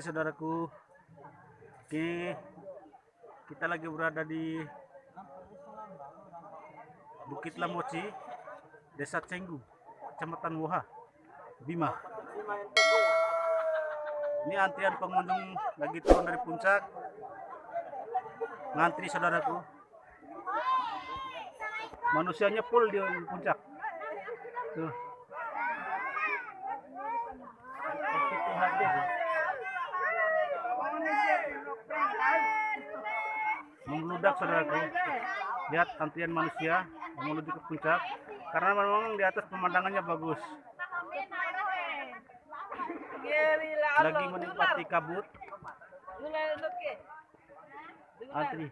pagi saudaraku. Oke, kita lagi berada di Bukit Lamoci, Desa Cenggu, Kecamatan Woha, Bima. Ini antrian pengunjung lagi turun dari puncak, ngantri saudaraku. Manusianya full di puncak. Tuh. Membludak saudaraku. Lihat antrian manusia menuju ke puncak karena memang di atas pemandangannya bagus. Lagi menikmati kabut. Antri.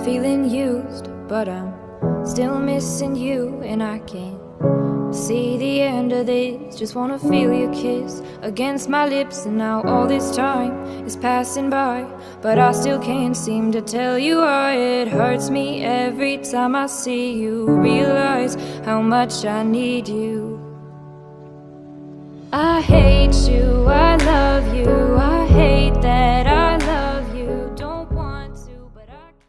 Feeling used, but I'm still missing you, and I can't see the end of this. Just wanna feel your kiss against my lips, and now all this time is passing by, but I still can't seem to tell you why. It hurts me every time I see you, realize how much I need you. I hate you, I love you, I hate that I love you. Don't want to, but I can't.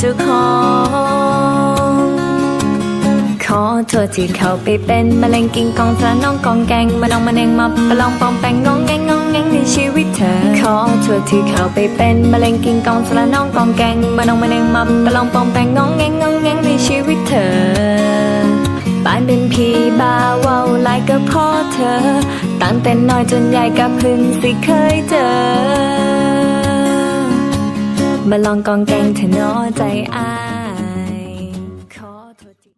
เจ้าของขอโทษที่เขาไปเป็นมะเร็งกินกองสารน้องกองแกงมาลองมาเน่งมาประลองปองแปงงองแงงงองแงงในชีวิตเธอขอโทษที่เขาไปเป็นมะเร็งกินกองสารน้องกองแกงมาลองมาเน่งมาประลองปองแปงงองแงงงองแงงในชีวิตเธอบ้านเป็นพี่บ่าวเว้าหลายก็พอเธอตั้งแต่น้อยจนใหญ่กับพึ่งสิเคยเจอมาลองกองแกงเธอน้อใจอ้า